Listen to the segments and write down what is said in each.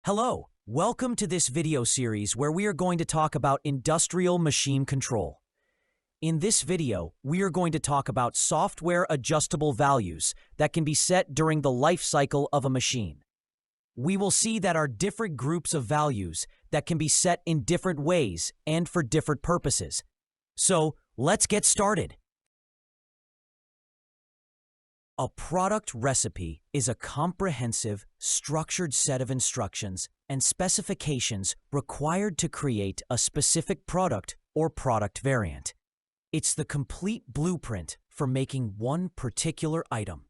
Hello, welcome to this video series where we are going to talk about industrial machine control. In this video, we are going to talk about software adjustable values that can be set during the life cycle of a machine. We will see that are different groups of values that can be set in different ways and for different purposes. So, let's get started. A product recipe is a comprehensive, structured set of instructions and specifications required to create a specific product or product variant. It's the complete blueprint for making one particular item.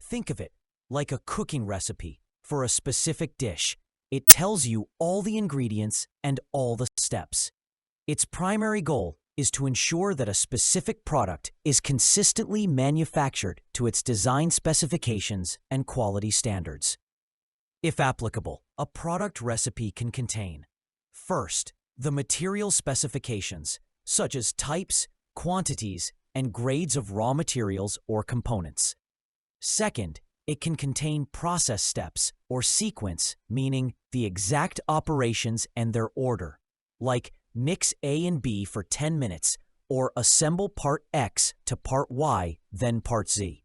Think of it like a cooking recipe for a specific dish. It tells you all the ingredients and all the steps. Its primary goal is to ensure that a specific product is consistently manufactured to its design specifications and quality standards. If applicable, a product recipe can contain: first, the material specifications, such as types, quantities, and grades of raw materials or components. Second, it can contain process steps or sequence, meaning the exact operations and their order, like mix A and B for 10 minutes, or assemble part X to part Y, then part Z.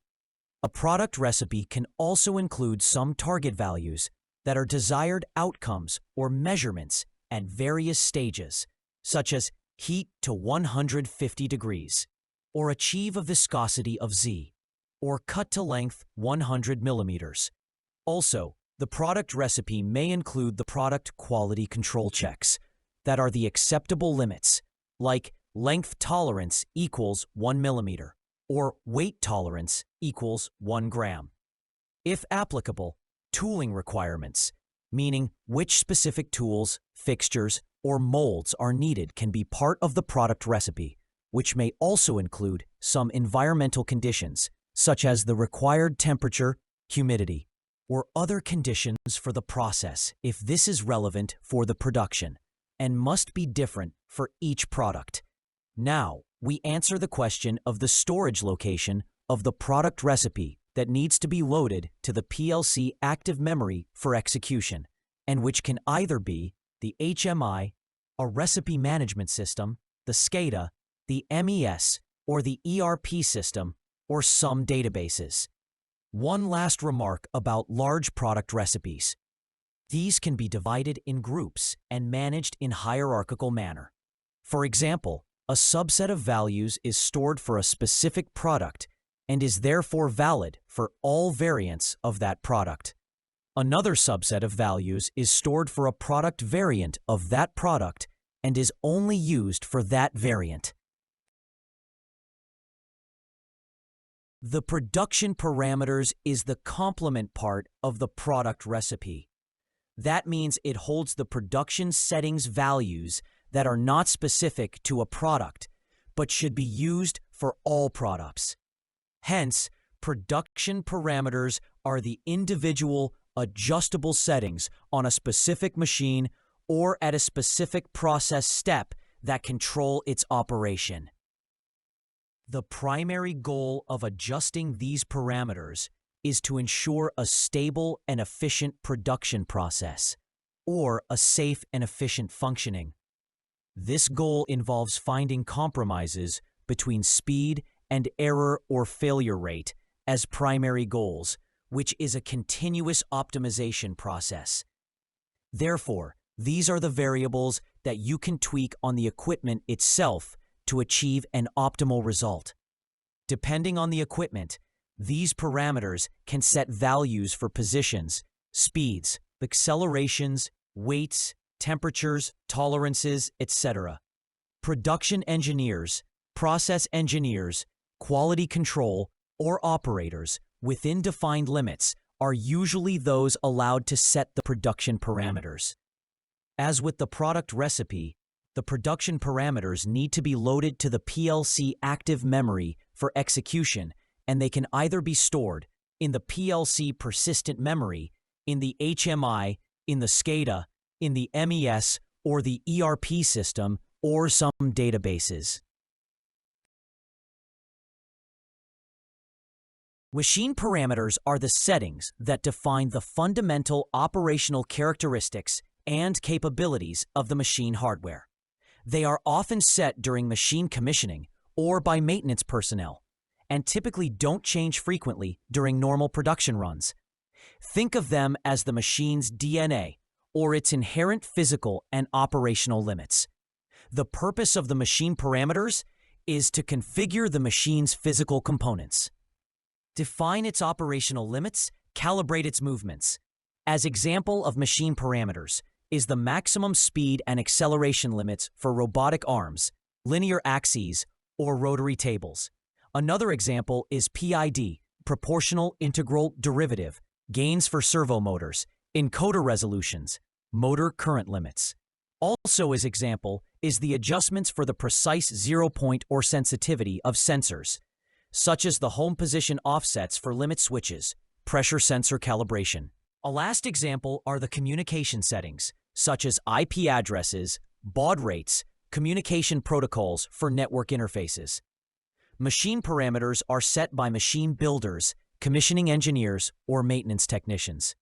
A product recipe can also include some target values that are desired outcomes or measurements at various stages, such as heat to 150 degrees, or achieve a viscosity of Z, or cut to length 100 millimeters. Also, the product recipe may include the product quality control checks that are the acceptable limits, like length tolerance equals 1 millimeter, or weight tolerance equals 1 gram. If applicable, tooling requirements, meaning which specific tools, fixtures, or molds are needed, can be part of the product recipe, which may also include some environmental conditions, such as the required temperature, humidity, or other conditions for the process if this is relevant for the production, and must be different for each product. Now, we answer the question of the storage location of the product recipe that needs to be loaded to the PLC active memory for execution, and which can either be the HMI, a recipe management system, the SCADA, the MES, or the ERP system, or some databases. One last remark about large product recipes. These can be divided in groups and managed in hierarchical manner. For example, a subset of values is stored for a specific product and is therefore valid for all variants of that product. Another subset of values is stored for a product variant of that product and is only used for that variant. The production parameters is the complement part of the product recipe. That means it holds the production settings values that are not specific to a product, but should be used for all products. Hence, production parameters are the individual adjustable settings on a specific machine or at a specific process step that control its operation. The primary goal of adjusting these parameters is to ensure a stable and efficient production process, or a safe and efficient functioning. This goal involves finding compromises between speed and error or failure rate as primary goals, which is a continuous optimization process. Therefore, these are the variables that you can tweak on the equipment itself to achieve an optimal result. Depending on the equipment, these parameters can set values for positions, speeds, accelerations, weights, temperatures, tolerances, etc. Production engineers, process engineers, quality control, or operators within defined limits are usually those allowed to set the production parameters. As with the product recipe, the production parameters need to be loaded to the PLC active memory for execution, and they can either be stored in the PLC persistent memory, in the HMI, in the SCADA, in the MES, or the ERP system, or some databases. Machine parameters are the settings that define the fundamental operational characteristics and capabilities of the machine hardware. They are often set during machine commissioning or by maintenance personnel, and typically don't change frequently during normal production runs. Think of them as the machine's DNA, or its inherent physical and operational limits. The purpose of the machine parameters is to configure the machine's physical components. Define its operational limits, calibrate its movements. As example of machine parameters is the maximum speed and acceleration limits for robotic arms, linear axes, or rotary tables. Another example is PID, proportional integral derivative, gains for servo motors, encoder resolutions, motor current limits. Also as example is the adjustments for the precise zero point or sensitivity of sensors, such as the home position offsets for limit switches, pressure sensor calibration. A last example are the communication settings, such as IP addresses, baud rates, communication protocols for network interfaces. Machine parameters are set by machine builders, commissioning engineers, or maintenance technicians.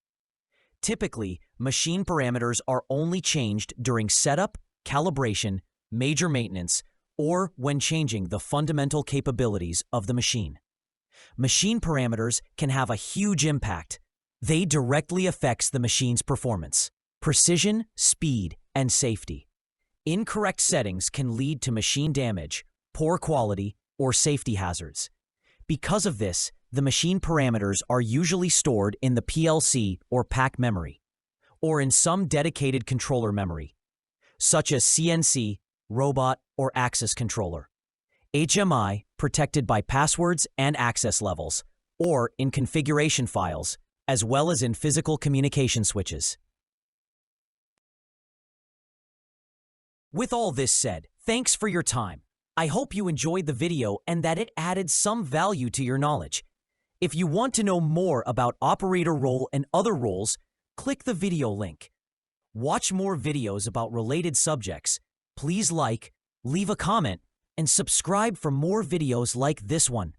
Typically, machine parameters are only changed during setup, calibration, major maintenance, or when changing the fundamental capabilities of the machine. Machine parameters can have a huge impact. They directly affect the machine's performance, precision, speed, and safety. Incorrect settings can lead to machine damage, poor quality, or safety hazards. Because of this, the machine parameters are usually stored in the PLC or PAC memory, or in some dedicated controller memory, such as CNC, robot, or access controller. HMI, protected by passwords and access levels, or in configuration files, as well as in physical communication switches. With all this said, thanks for your time. I hope you enjoyed the video and that it added some value to your knowledge. If you want to know more about operator role and other roles, click the video link. Watch more videos about related subjects. Please like, leave a comment, and subscribe for more videos like this one.